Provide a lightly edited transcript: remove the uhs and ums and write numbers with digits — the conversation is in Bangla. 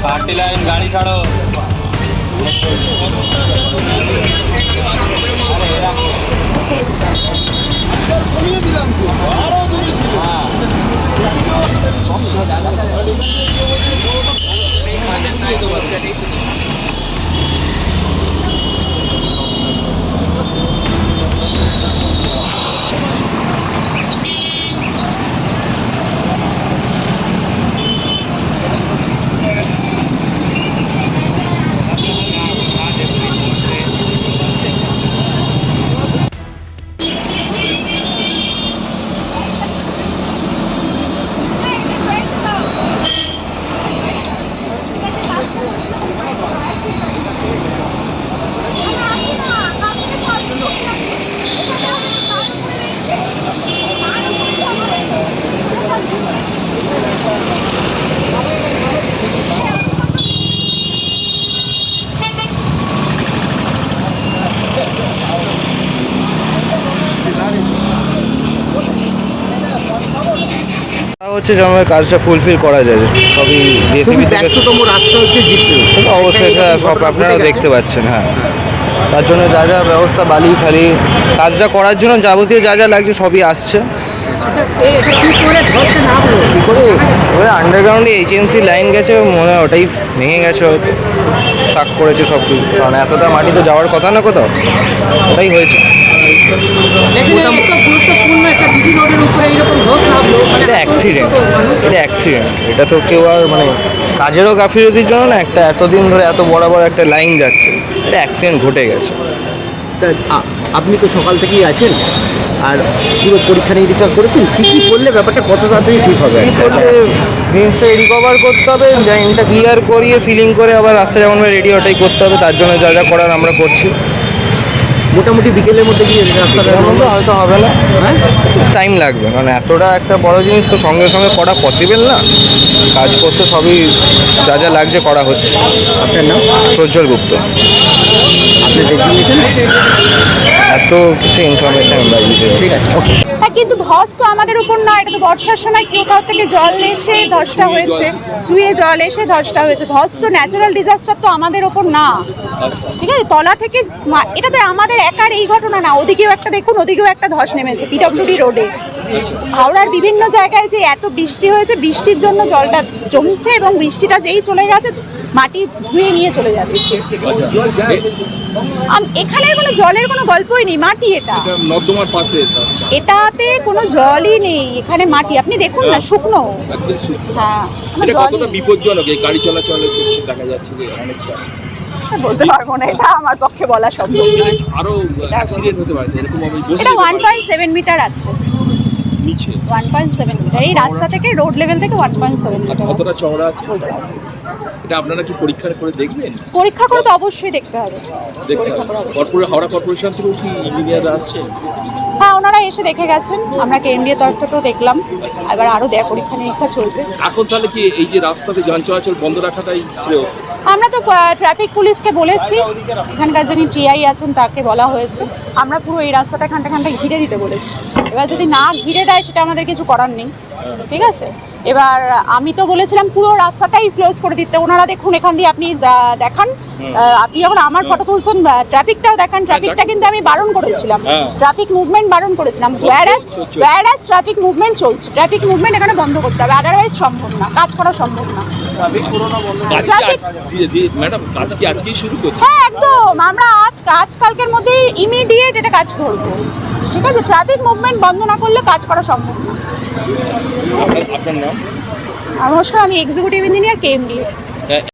पार्टी लाइन गाड़ी छाड़ो। হচ্ছে যে আমার কাজটা ফুলফিল করা যায়, সবই জেসিবি থেকে ব্যস্ততম রাস্তা হচ্ছে জিপি, অবশ্যই সেটা সব আপনারাও দেখতে পাচ্ছেন। হ্যাঁ, তার জন্য যা যা ব্যবস্থা, বালি ফালি কাজটা করার জন্য যাবতীয় যা যা লাগছে সবই আসছে। কী করে ওই আন্ডারগ্রাউন্ডে এইচএনসি লাইন গেছে, মনে হয় ওটাই ভেঙে গেছে, হয়তো শাক করেছে সব কিছু, কারণ এতটা মাটি তো যাওয়ার কথা না কোথাও, ওটাই হয়েছে। এটা অ্যাক্সিডেন্ট, এটা অ্যাক্সিডেন্ট, এটা তো কেউ আর মানে কাজেরও গাফিলতির জন্য না, একটা এতদিন ধরে এত বড় বড় একটা লাইন যাচ্ছে, এটা অ্যাক্সিডেন্ট ঘটে গেছে। তা আপনি তো সকাল থেকেই আছেন, আর পুরো পরীক্ষা নিরীক্ষা করেছেন, কী কী করলে ব্যাপারটা কত তাড়াতাড়ি ঠিক হবে? জিনিসটা রিকভার করতে হবে, লাইনটা ক্লিয়ার করিয়ে ফিলিং করে আবার রাস্তা যেমন রেডি ওটাই করতে হবে, তার জন্য যা যা করার আমরা করছি। মোটামুটি বিকেলের মধ্যে গিয়ে রাস্তাটার মধ্যে হয়তো হবে না, হ্যাঁ টাইম লাগবে, কারণ এতটা একটা বড় জিনিস তো সঙ্গে সঙ্গে করা পসিবল না, কাজ করতে সবই যা যা লাগছে করা হচ্ছে। আপনার নাম? প্রজ্জ্বল গুপ্ত। আপনি ডেজিগনেশন? এত কিছু ইনফরমেশন বাইরে। ঠিক আছে। হ্যাঁ, কিন্তু ধস তো আমাদের উপর না, এটা তো বর্ষার সময় কোথাও থেকে জল এসে ধসটা হয়েছে, চুয়ে জল এসে ধসটা হয়েছে। ধস তো ন্যাচারাল ডিজাস্টার, তো আমাদের ওপর না, ঠিক আছে? তলা থেকে এটা তো আমাদের একার এই ঘটনা না, ওদিকেও একটা দেখুন, ওদিকেও একটা ধস নেমেছে পিডব্লিউডি রোডে। হাওড়ার বিভিন্ন জায়গায় যে এত বৃষ্টি হয়েছে, বৃষ্টির জন্য জলটা জমছে, এবং বৃষ্টিটা যেই চলে গেছে মাটি ধুয়ে নিয়ে চলে যাচ্ছে। এখানে কোনো জলের কোনো গল্পই নেই, মাটি, এটা নর্দমার পাশে, এটাতে কোনো জলই নেই, এখানে মাটি, আপনি দেখুন না, শুকনো। হ্যাঁ, এটা কতটা বিপজ্জনক এই গাড়ি চলাচলের ক্ষেত্রে দেখা যাচ্ছে যে অনেকটা? বলতে পারবো না, এটা আমার পক্ষে বলা সম্ভব না। আরো অ্যাক্সিডেন্ট হতে পারে এরকম ভাবে। এটা 1.7 মিটার আছে, নিচে 1.7 মিটার, এই রাস্তা থেকে রোড লেভেল থেকে 1.7 মিটার। কতটা চওড়া আছে এটা আপনারা কি পরীক্ষা করে দেখবেন? পরীক্ষা করে তো অবশ্যই দেখতে হবে। হাওড়া কর্পোরেশন থেকেও কি ইঞ্জিনিয়াররা আসছে? হ্যাঁ, ওনারা এসে দেখে গেছেন, আমরা কেন্দ্রীয় তরফ থেকেও দেখলাম, এবার আরও পরীক্ষা নিরীক্ষা চলবে। এখন তাহলে কি এই যে রাস্তাতে যান চলাচল বন্ধ রাখাটাই শ্রেয়? আমরা তো ট্রাফিক পুলিশকে বলেছি, এখানকার যিনি টিআই আছেন তাকে বলা হয়েছে, আমরা পুরো এই রাস্তাটা খানটা ঘিরে দিতে বলেছি। এবার যদি না ঘিরে দেয় সেটা আমাদের কিছু করার নেই, ঠিক আছে? এবার আমি তো বলেছিলাম পুরো রাস্তাটাই ক্লোজ করে দিতে, ওনারা দেখুন এখান দিয়ে আপনি দেখান, আপনি যখন আমার ফটো তুলছেন ট্রাফিকটাও দেখান, ট্রাফিকটা কিন্তু আমি বারণ করেছিলাম, ট্রাফিক মুভমেন্ট বারণ করেছিলাম, ওয়্যারাস ট্রাফিক মুভমেন্ট চলছে, ট্রাফিক মুভমেন্ট এখানে বন্ধ করতে হবে, আদারওয়াইজ সম্ভব না, কাজ করা সম্ভব না। ম্যাডাম কাজ কি আজকেই শুরু করছি? হ্যাঁ, একদম, আমরা কালকের মধ্যেই ইমিডিয়েট এটা কাজ ধরবো, ঠিক আছে? ট্রাফিক মুভমেন্ট বন্ধ না করলে কাজ করা সম্ভব না। আপনার নাম? নমস্কার, আমি এক্সিকিউটিভ ইঞ্জিনিয়ার, কেএমডি।